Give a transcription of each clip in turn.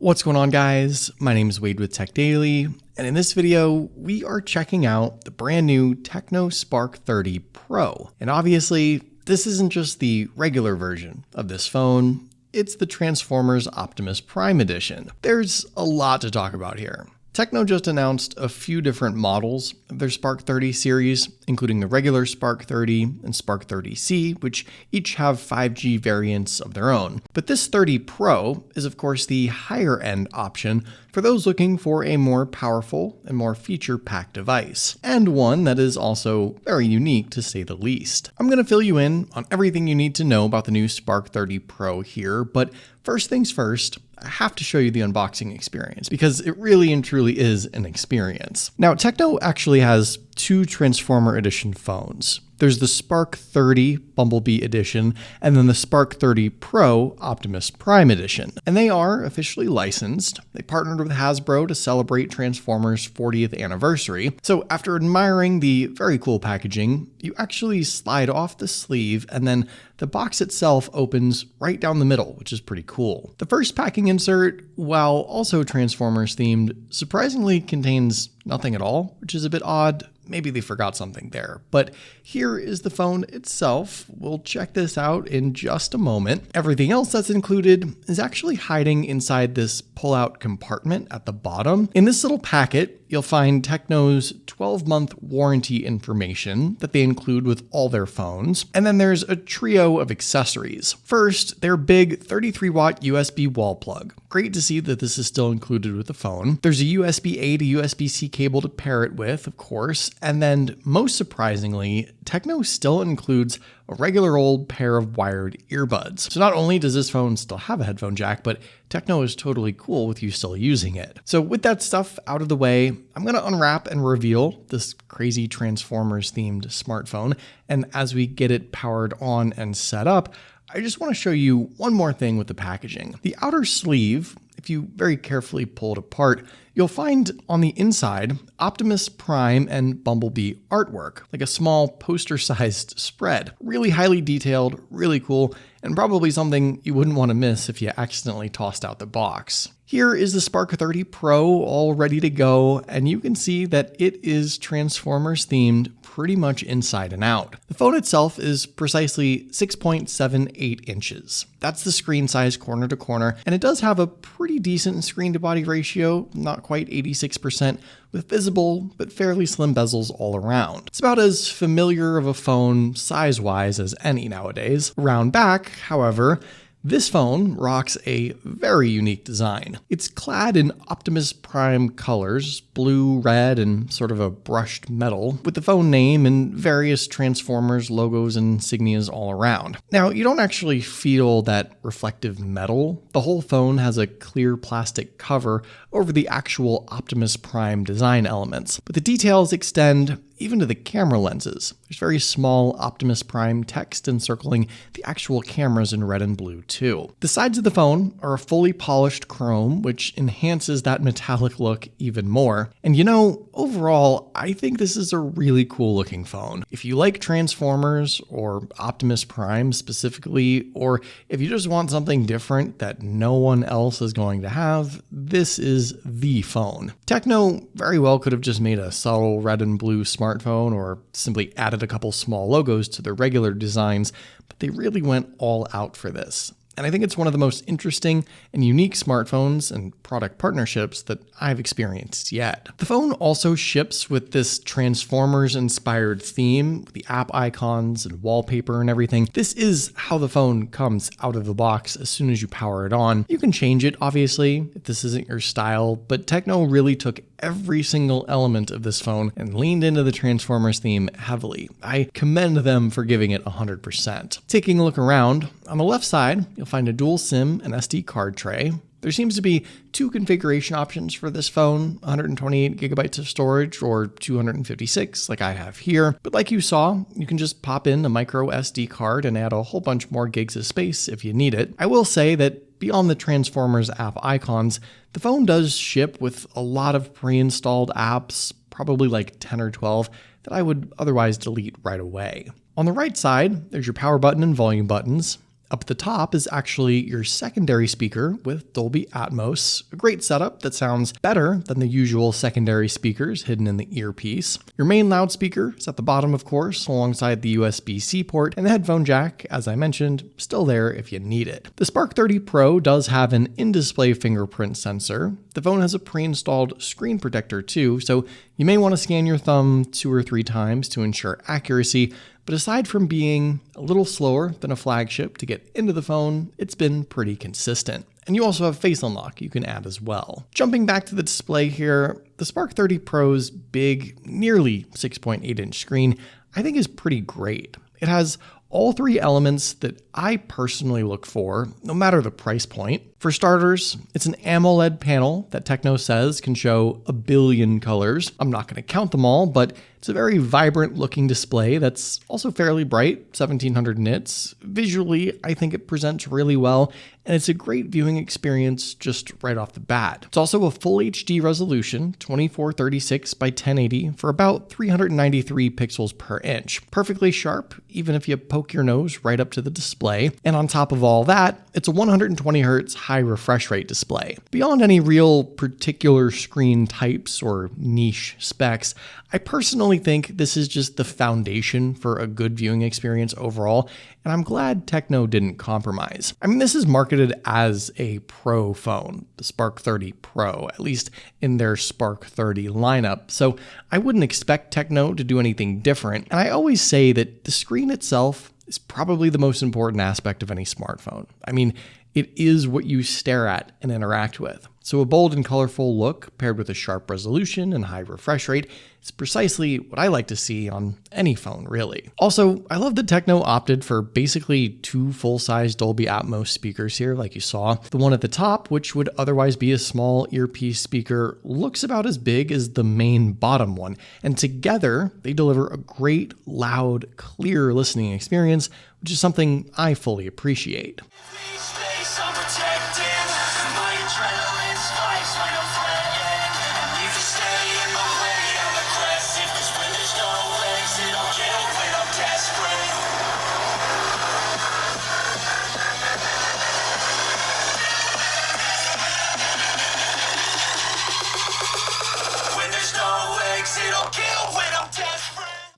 What's going on, guys? My name is Wade with Tech Daily, and in this video, we are checking out the brand new Tecno Spark 30 Pro. And obviously, this isn't just the regular version of this phone, it's the Transformers Optimus Prime Edition. There's a lot to talk about here. Tecno just announced a few different models of their Spark 30 series, including the regular Spark 30 and Spark 30C, which each have 5G variants of their own. But this 30 Pro is of course the higher end option for those looking for a more powerful and more feature-packed device, and one that is also very unique to say the least. I'm going to fill you in on everything you need to know about the new Spark 30 Pro here, but first things first, I have to show you the unboxing experience because it really and truly is an experience. Now, Tecno actually has two Transformer Edition phones. There's the Spark 30 Bumblebee Edition and then the Spark 30 Pro Optimus Prime Edition. And they are officially licensed. They partnered with Hasbro to celebrate Transformers' 40th anniversary. So after admiring the very cool packaging, you actually slide off the sleeve and then the box itself opens right down the middle, which is pretty cool. The first packing insert, while also Transformers themed, surprisingly contains nothing at all, which is a bit odd. Maybe they forgot something there, but here is the phone itself. We'll check this out in just a moment. Everything else that's included is actually hiding inside this pull-out compartment at the bottom. In this little packet, you'll find Tecno's 12-month warranty information that they include with all their phones. And then there's a trio of accessories. First, their big 33-watt USB wall plug. Great to see that this is still included with the phone. There's a USB-A to USB-C cable to pair it with, of course. And then, most surprisingly, Tecno still includes a regular old pair of wired earbuds. So not only does this phone still have a headphone jack, but Tecno is totally cool with you still using it. So with that stuff out of the way, I'm going to unwrap and reveal this crazy Transformers themed smartphone. And as we get it powered on and set up, I just want to show you one more thing with the packaging. The outer sleeve, if you very carefully pull it apart, you'll find on the inside Optimus Prime and Bumblebee artwork, like a small poster-sized spread. Really highly detailed, really cool, and probably something you wouldn't want to miss if you accidentally tossed out the box. Here is the Spark 30 Pro all ready to go, and you can see that it is Transformers themed pretty much inside and out. The phone itself is precisely 6.78 inches. That's the screen size corner to corner, and it does have a pretty decent screen to body ratio, not quite 86%, with visible but fairly slim bezels all around. It's about as familiar of a phone size-wise as any nowadays. Around back, however, this phone rocks a very unique design. It's clad in Optimus Prime colors, blue, red, and sort of a brushed metal, with the phone name and various Transformers logos and insignias all around. Now, you don't actually feel that reflective metal. The whole phone has a clear plastic cover over the actual Optimus Prime design elements, but the details extend even to the camera lenses. There's very small Optimus Prime text encircling the actual cameras in red and blue too. The sides of the phone are a fully polished chrome, which enhances that metallic look even more. And you know, overall, I think this is a really cool looking phone. If you like Transformers or Optimus Prime specifically, or if you just want something different that no one else is going to have, this is the phone. Tecno very well could have just made a subtle red and blue smartphone or simply added a couple small logos to their regular designs, but they really went all out for this. And I think it's one of the most interesting and unique smartphones and product partnerships that I've experienced yet. The phone also ships with this Transformers-inspired theme, the app icons and wallpaper and everything. This is how the phone comes out of the box as soon as you power it on. You can change it, obviously, if this isn't your style, but Tecno really took every single element of this phone and leaned into the Transformers theme heavily. I commend them for giving it 100%. Taking a look around, on the left side, you'll find a dual SIM and SD card tray. There seems to be two configuration options for this phone, 128 gigabytes of storage or 256 like I have here. But like you saw, you can just pop in a micro SD card and add a whole bunch more gigs of space if you need it. I will say that beyond the Transformers app icons, the phone does ship with a lot of pre-installed apps, probably like 10 or 12, that I would otherwise delete right away. On the right side, there's your power button and volume buttons. Up at the top is actually your secondary speaker with Dolby Atmos, a great setup that sounds better than the usual secondary speakers hidden in the earpiece. Your main loudspeaker is at the bottom, of course, alongside the USB-C port, and the headphone jack, as I mentioned, still there if you need it. The Spark 30 Pro does have an in-display fingerprint sensor. The phone has a pre-installed screen protector too, so you may want to scan your thumb 2 or 3 times to ensure accuracy. But aside from being a little slower than a flagship to get into the phone, it's been pretty consistent. And you also have Face Unlock you can add as well. Jumping back to the display here, the Spark 30 Pro's big, nearly 6.8-inch screen I think is pretty great. It has all 3 elements that I personally look for, no matter the price point. For starters, it's an AMOLED panel that Tecno says can show a billion colors. I'm not going to count them all, but it's a very vibrant looking display that's also fairly bright, 1700 nits. Visually, I think it presents really well, and it's a great viewing experience just right off the bat. It's also a full HD resolution, 2436 by 1080 for about 393 pixels per inch. Perfectly sharp, even if you poke your nose right up to the display. And on top of all that, it's a 120 Hz high refresh rate display. Beyond any real particular screen types or niche specs, I personally think this is just the foundation for a good viewing experience overall, and I'm glad Tecno didn't compromise. I mean, this is marketed as a Pro phone, the Spark 30 Pro, at least in their Spark 30 lineup, so I wouldn't expect Tecno to do anything different, and I always say that the screen itself is probably the most important aspect of any smartphone. I mean, it is what you stare at and interact with. So a bold and colorful look paired with a sharp resolution and high refresh rate is precisely what I like to see on any phone, really. Also, I love that Tecno opted for basically 2 full-size Dolby Atmos speakers here, like you saw. The one at the top, which would otherwise be a small earpiece speaker, looks about as big as the main bottom one, and together they deliver a great, loud, clear listening experience, which is something I fully appreciate.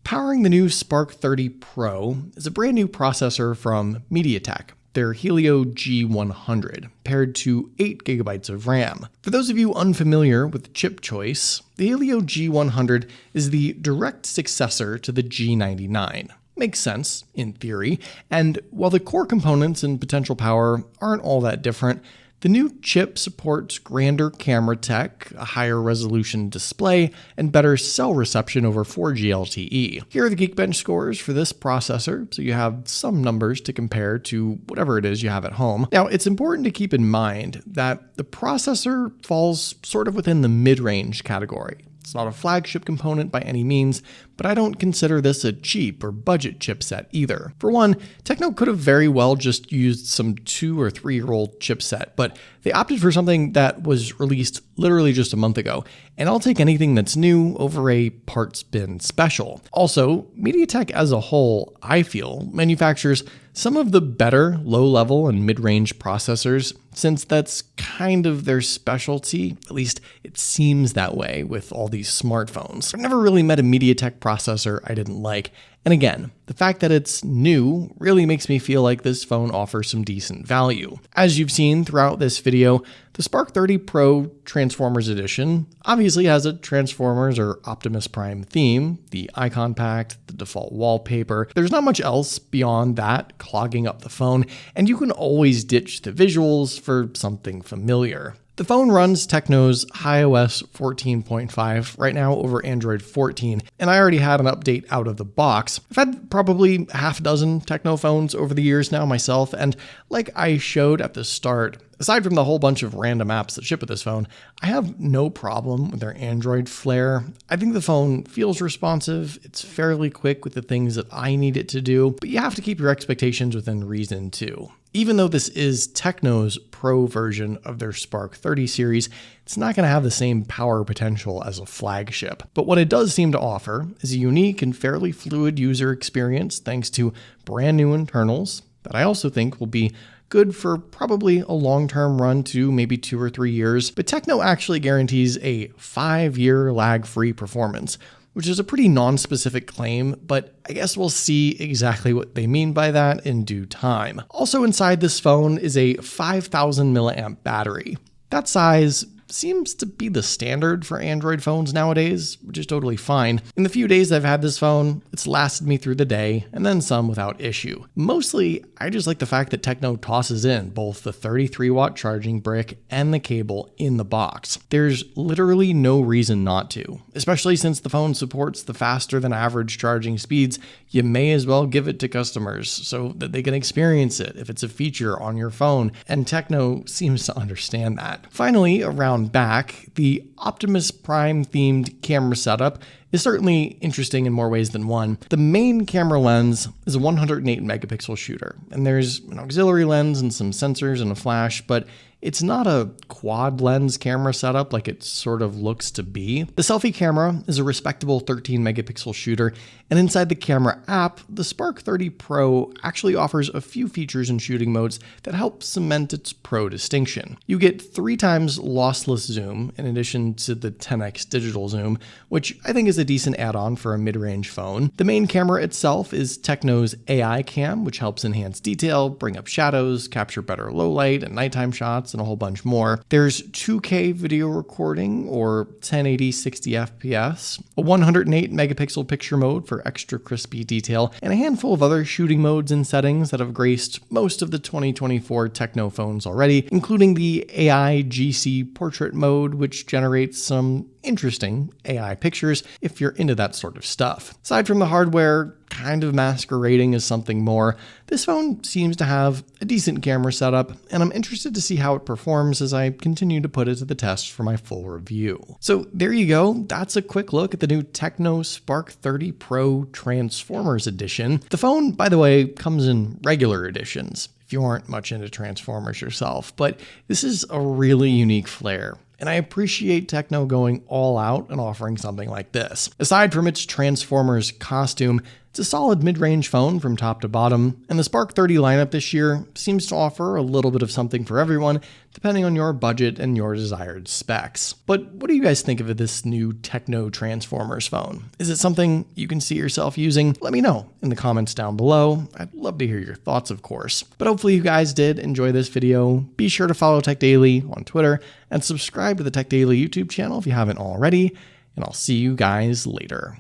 Powering the new Spark 30 Pro is a brand new processor from MediaTek, their Helio G100, paired to 8GB of RAM. For those of you unfamiliar with chip choice, the Helio G100 is the direct successor to the G99. Makes sense, in theory, and while the core components and potential power aren't all that different, the new chip supports grander camera tech, a higher resolution display, and better cell reception over 4G LTE. Here are the Geekbench scores for this processor, so you have some numbers to compare to whatever it is you have at home. Now, it's important to keep in mind that the processor falls sort of within the mid-range category. It's not a flagship component by any means, but I don't consider this a cheap or budget chipset either. For one, Tecno could have very well just used some 2 or 3-year-old chipset, but they opted for something that was released literally just a month ago, and I'll take anything that's new over a parts bin special. Also, MediaTek as a whole, I feel, manufactures some of the better low-level and mid-range processors, since that's kind of their specialty. At least it seems that way with all these smartphones. I've never really met a MediaTek processor I didn't like, and again, the fact that it's new really makes me feel like this phone offers some decent value. As you've seen throughout this video, the Spark 30 Pro Transformers Edition obviously has a Transformers or Optimus Prime theme, the icon pack, the default wallpaper. There's not much else beyond that clogging up the phone, and you can always ditch the visuals for something familiar. The phone runs Tecno's iOS 14.5 right now over Android 14, and I already had an update out of the box. I've had probably half a dozen Tecno phones over the years now myself, and like I showed at the start, aside from the whole bunch of random apps that ship with this phone, I have no problem with their Android flair. I think the phone feels responsive, it's fairly quick with the things that I need it to do, but you have to keep your expectations within reason too. Even though this is Tecno's Pro version of their Spark 30 series, it's not going to have the same power potential as a flagship. But what it does seem to offer is a unique and fairly fluid user experience thanks to brand new internals, that I also think will be good for probably a long-term run to maybe 2 or 3 years, but Tecno actually guarantees a 5-year lag-free performance, which is a pretty non-specific claim, but I guess we'll see exactly what they mean by that in due time. Also inside this phone is a 5000 milliamp battery. That size seems to be the standard for Android phones nowadays, which is totally fine. In the few days I've had this phone, it's lasted me through the day, and then some without issue. Mostly, I just like the fact that Tecno tosses in both the 33-watt charging brick and the cable in the box. There's literally no reason not to, especially since the phone supports the faster than average charging speeds. You may as well give it to customers so that they can experience it if it's a feature on your phone, and Tecno seems to understand that. Finally, around back, the Optimus Prime themed camera setup is certainly interesting in more ways than one. The main camera lens is a 108 megapixel shooter, and there's an auxiliary lens and some sensors and a flash, but it's not a quad lens camera setup like it sort of looks to be. The selfie camera is a respectable 13 megapixel shooter, and inside the camera app, the Spark 30 Pro actually offers a few features and shooting modes that help cement its pro distinction. You get 3 times lossless zoom in addition to the 10x digital zoom, which I think is a decent add-on for a mid-range phone. The main camera itself is Tecno's AI cam, which helps enhance detail, bring up shadows, capture better low light and nighttime shots, and a whole bunch more. There's 2K video recording or 1080 60 FPS, a 108 megapixel picture mode for extra crispy detail, and a handful of other shooting modes and settings that have graced most of the 2024 Tecno phones already, including the AI GC portrait mode, which generates some interesting AI pictures if you're into that sort of stuff. Aside from the hardware kind of masquerading as something more, this phone seems to have a decent camera setup, and I'm interested to see how it performs as I continue to put it to the test for my full review. So there you go, that's a quick look at the new Tecno Spark 30 Pro Transformers Edition. The phone, by the way, comes in regular editions if you aren't much into Transformers yourself, but this is a really unique flair. And I appreciate Tecno going all out and offering something like this. Aside from its Transformers costume, it's a solid mid-range phone from top to bottom, and the Spark 30 lineup this year seems to offer a little bit of something for everyone, depending on your budget and your desired specs. But what do you guys think of this new Tecno Transformers phone? Is it something you can see yourself using? Let me know in the comments down below. I'd love to hear your thoughts, of course. But hopefully you guys did enjoy this video. Be sure to follow Tech Daily on Twitter and subscribe to the Tech Daily YouTube channel if you haven't already, and I'll see you guys later.